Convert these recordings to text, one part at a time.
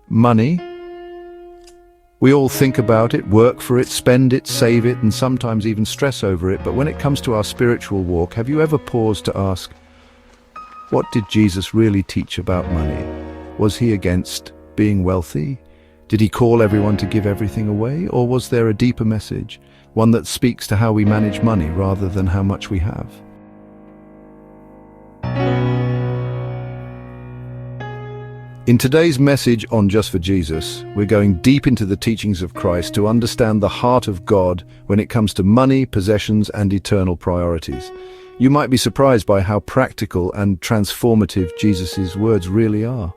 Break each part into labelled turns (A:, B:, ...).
A: Money. We all think about it, work for it, spend it, save it, and sometimes even stress over it. But when it comes to our spiritual walk, have you ever paused to ask, what did Jesus really teach about money? Was he against being wealthy? Did he call everyone to give everything away? Or was there a deeper message, one that speaks to how we manage money rather than how much we have? In today's message on Just for Jesus, we're going deep into the teachings of Christ to understand the heart of God when it comes to money, possessions, and eternal priorities. You might be surprised by how practical and transformative Jesus' words really are.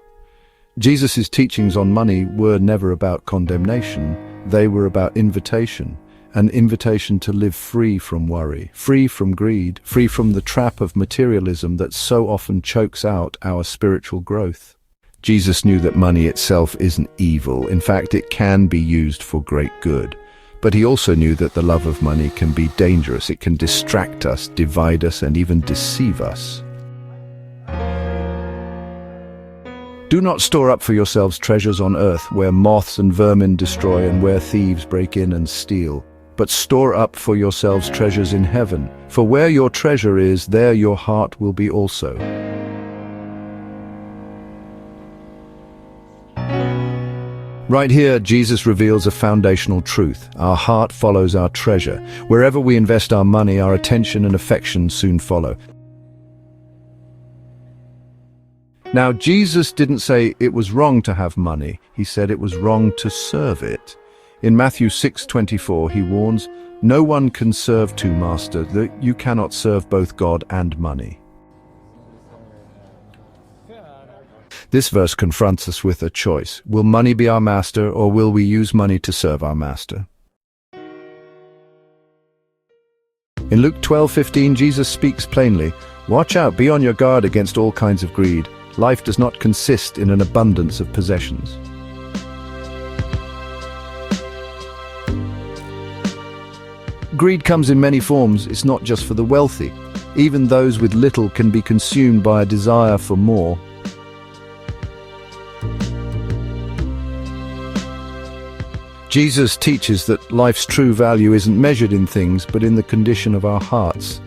A: Jesus' teachings on money were never about condemnation. They were about invitation, an invitation to live free from worry, free from greed, free from the trap of materialism that so often chokes out our spiritual growth. Jesus knew that money itself isn't evil. In fact, it can be used for great good. But he also knew that the love of money can be dangerous. It can distract us, divide us, and even deceive us. Do not store up for yourselves treasures on earth, where moths and vermin destroy and where thieves break in and steal. But store up for yourselves treasures in heaven, for where your treasure is, there your heart will be also. Right here, Jesus reveals a foundational truth. Our heart follows our treasure. Wherever we invest our money, our attention and affection soon follow. Now, Jesus didn't say it was wrong to have money. He said it was wrong to serve it. In Matthew 6:24, he warns, "No one can serve two masters, that you cannot serve both God and money." This verse confronts us with a choice. Will money be our master, or will we use money to serve our master? In Luke 12:15, Jesus speaks plainly, "Watch out, be on your guard against all kinds of greed. Life does not consist in an abundance of possessions." Greed comes in many forms. It's not just for the wealthy. Even those with little can be consumed by a desire for more. Jesus teaches that life's true value isn't measured in things, but in the condition of our hearts.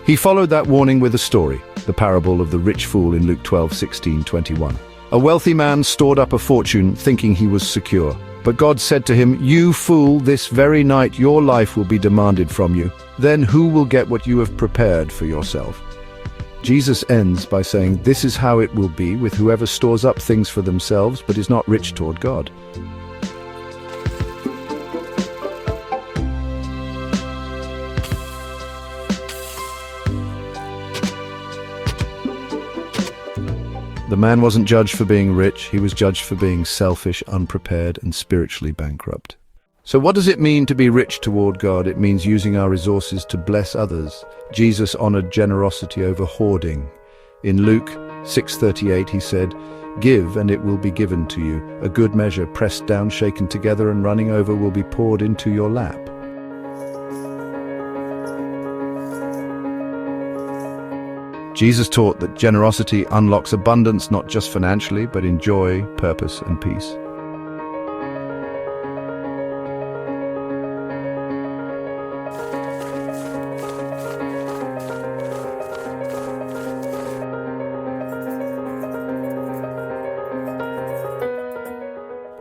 A: He followed that warning with a story, the parable of the rich fool in Luke 12:16-21. A wealthy man stored up a fortune, thinking he was secure. But God said to him, "You fool, this very night your life will be demanded from you. Then who will get what you have prepared for yourself?" Jesus ends by saying, this is how it will be with whoever stores up things for themselves but is not rich toward God. The man wasn't judged for being rich, he was judged for being selfish, unprepared, and spiritually bankrupt. So what does it mean to be rich toward God? It means using our resources to bless others. Jesus honored generosity over hoarding. In Luke 6:38 he said, "Give and it will be given to you. A good measure, pressed down, shaken together, and running over will be poured into your lap." Jesus taught that generosity unlocks abundance not just financially, but in joy, purpose, and peace.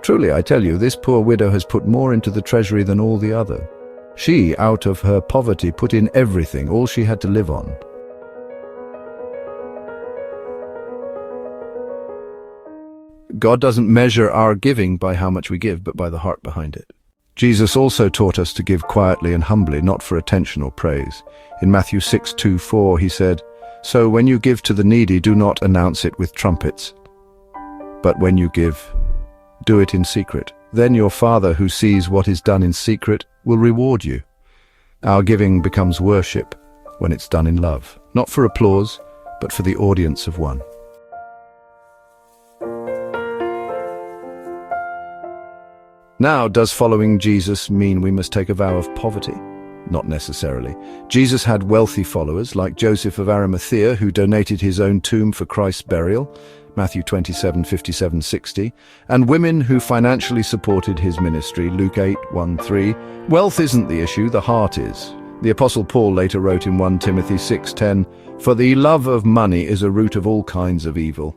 A: Truly, I tell you, this poor widow has put more into the treasury than all the other. She, out of her poverty, put in everything, all she had to live on. God doesn't measure our giving by how much we give, but by the heart behind it. Jesus also taught us to give quietly and humbly, not for attention or praise. In Matthew 6:2-4 he said, "So when you give to the needy, do not announce it with trumpets. But when you give, do it in secret. Then your Father who sees what is done in secret will reward you." Our giving becomes worship when it's done in love, not for applause, but for the audience of one. Now, does following Jesus mean we must take a vow of poverty? Not necessarily. Jesus had wealthy followers, like Joseph of Arimathea, who donated his own tomb for Christ's burial, Matthew 27:57-60, and women who financially supported his ministry, Luke 8:1-3. Wealth isn't the issue, the heart is. The Apostle Paul later wrote in 1 Timothy 6:10, "For the love of money is a root of all kinds of evil."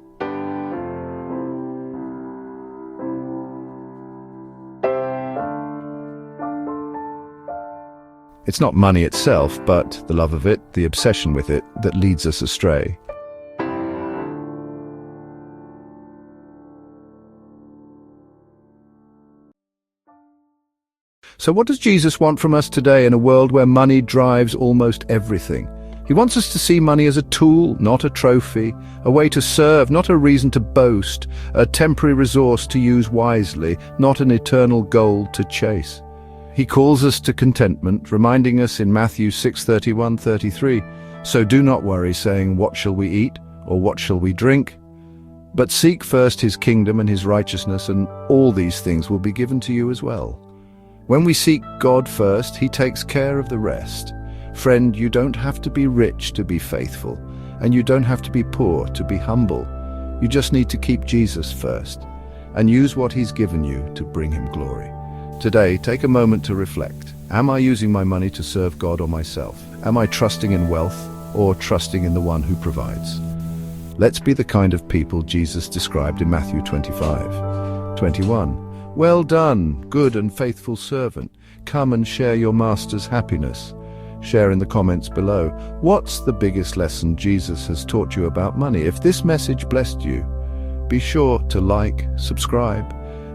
A: It's not money itself, but the love of it, the obsession with it, that leads us astray. So what does Jesus want from us today in a world where money drives almost everything? He wants us to see money as a tool, not a trophy, a way to serve, not a reason to boast, a temporary resource to use wisely, not an eternal goal to chase. He calls us to contentment, reminding us in Matthew 6:31-33, "So do not worry, saying, 'What shall we eat?' or 'What shall we drink?' But seek first his kingdom and his righteousness, and all these things will be given to you as well." When we seek God first, he takes care of the rest. Friend, you don't have to be rich to be faithful, and you don't have to be poor to be humble. You just need to keep Jesus first, and use what he's given you to bring him glory. Today, take a moment to reflect. Am I using my money to serve God or myself? Am I trusting in wealth or trusting in the one who provides? Let's be the kind of people Jesus described in Matthew 25:21. "Well done, good and faithful servant. Come and share your master's happiness." Share in the comments below. What's the biggest lesson Jesus has taught you about money? If this message blessed you, be sure to like, subscribe,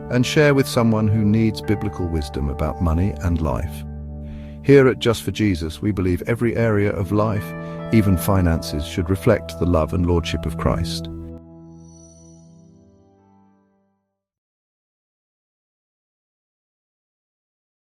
A: and share with someone who needs biblical wisdom about money and life. Here at Just for Jesus, we believe every area of life, even finances, should reflect the love and lordship of Christ.